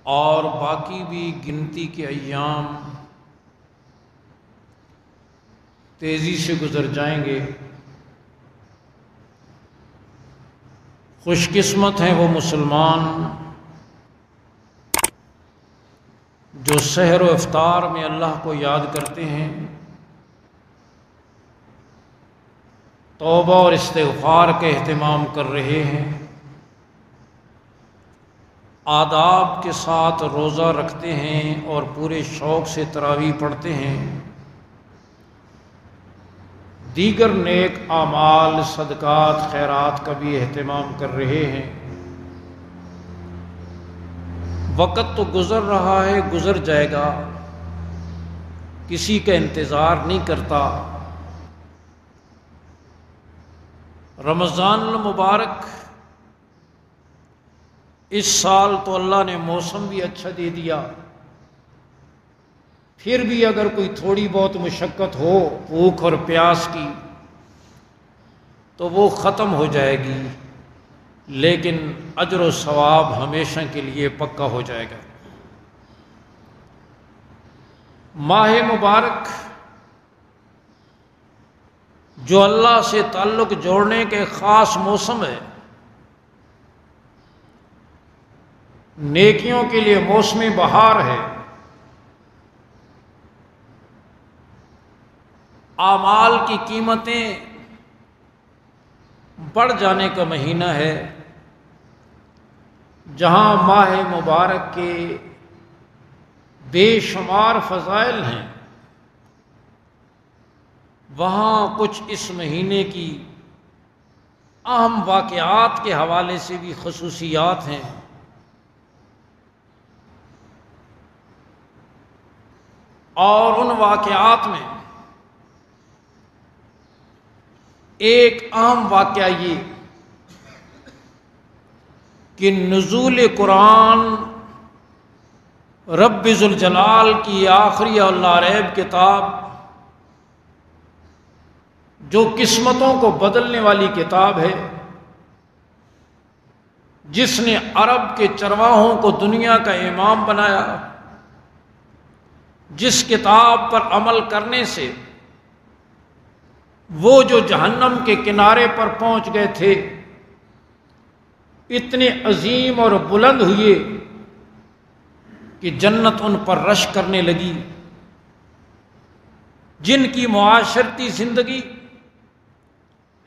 اور باقی بھی گنتی کے ایام تیزی سے گزر جائیں گے۔ خوش قسمت ہیں وہ مسلمان جو سحر و افطار میں اللہ کو یاد کرتے ہیں، توبہ اور استغفار کا اہتمام کر رہے ہیں، آداب کے ساتھ روزہ رکھتے ہیں اور پورے شوق سے تراویح پڑھتے ہیں، دیگر نیک اعمال صدقات خیرات کا بھی اہتمام کر رہے ہیں۔ وقت تو گزر رہا ہے، گزر جائے گا، کسی کا انتظار نہیں کرتا۔ رمضان المبارک اس سال تو اللہ نے موسم بھی اچھا دے دیا، پھر بھی اگر کوئی تھوڑی بہت مشقت ہو بھوک اور پیاس کی تو وہ ختم ہو جائے گی، لیکن اجر و ثواب ہمیشہ کے لیے پکا ہو جائے گا۔ ماہ مبارک جو اللہ سے تعلق جوڑنے کے خاص موسم ہے، نیکیوں کے لیے موسم بہار ہے، اعمال کی قیمتیں بڑھ جانے کا مہینہ ہے، جہاں ماہ مبارک کے بے شمار فضائل ہیں، وہاں کچھ اس مہینے کی اہم واقعات کے حوالے سے بھی خصوصیات ہیں۔ اور ان واقعات میں ایک اہم واقعہ یہ کہ نزول قرآن رب ذوالجلال کی آخری اور لا ریب کتاب، جو قسمتوں کو بدلنے والی کتاب ہے، جس نے عرب کے چرواہوں کو دنیا کا امام بنایا، جس کتاب پر عمل کرنے سے وہ جو جہنم کے کنارے پر پہنچ گئے تھے اتنے عظیم اور بلند ہوئے کہ جنت ان پر رش کرنے لگی، جن کی معاشرتی زندگی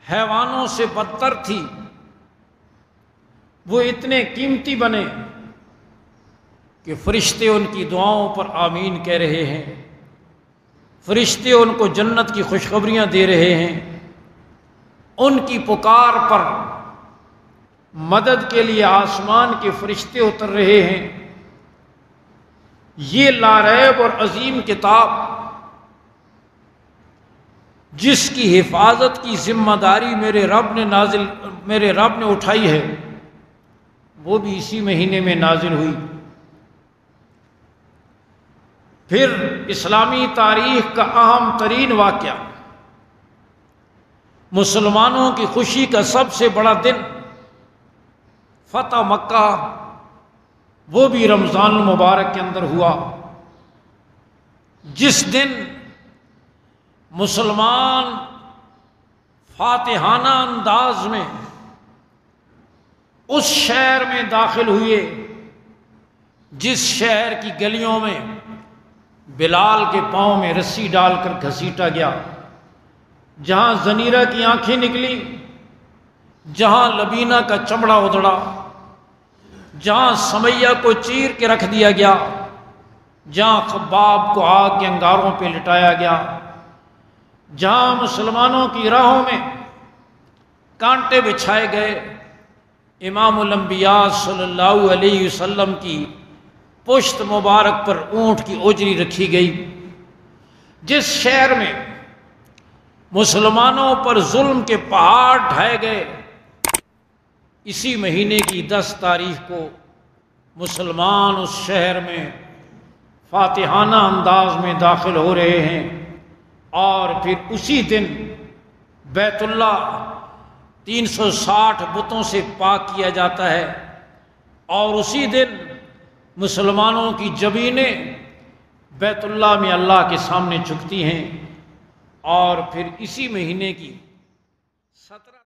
حیوانوں سے بدتر تھی، وہ اتنے قیمتی بنے کہ فرشتے ان کی دعاؤں پر آمین کہہ رہے ہیں، فرشتے ان کو جنت کی خوشخبریاں دے رہے ہیں، ان کی پکار پر مدد کے لیے آسمان کے فرشتے اتر رہے ہیں۔ یہ لا ریب اور عظیم کتاب جس کی حفاظت کی ذمہ داری میرے رب نے اٹھائی ہے، وہ بھی اسی مہینے میں نازل ہوئی۔ پھر اسلامی تاریخ کا اہم ترین واقعہ، مسلمانوں کی خوشی کا سب سے بڑا دن، فتح مکہ، وہ بھی رمضان المبارک کے اندر ہوا، جس دن مسلمان فاتحانہ انداز میں اس شہر میں داخل ہوئے جس شہر کی گلیوں میں بلال کے پاؤں میں رسی ڈال کر گھسیٹا گیا، جہاں زنیرہ کی آنکھیں نکلی، جہاں لبینہ کا چمڑا ادھڑا، جہاں سمیہ کو چیر کے رکھ دیا گیا، جہاں خباب کو آگ کے انگاروں پہ لٹایا گیا، جہاں مسلمانوں کی راہوں میں کانٹے بچھائے گئے، امام الانبیاء صلی اللہ علیہ وسلم کی پشت مبارک پر اونٹ کی اوجری رکھی گئی، جس شہر میں مسلمانوں پر ظلم کے پہاڑ ڈھائے گئے، اسی مہینے کی 10 تاریخ کو مسلمان اس شہر میں فاتحانہ انداز میں داخل ہو رہے ہیں، اور پھر اسی دن بیت اللہ 360 بتوں سے پاک کیا جاتا ہے، اور اسی دن مسلمانوں کی جبینیں بیت اللہ میں اللہ کے سامنے جھکتی ہیں، اور پھر اسی مہینے کی 17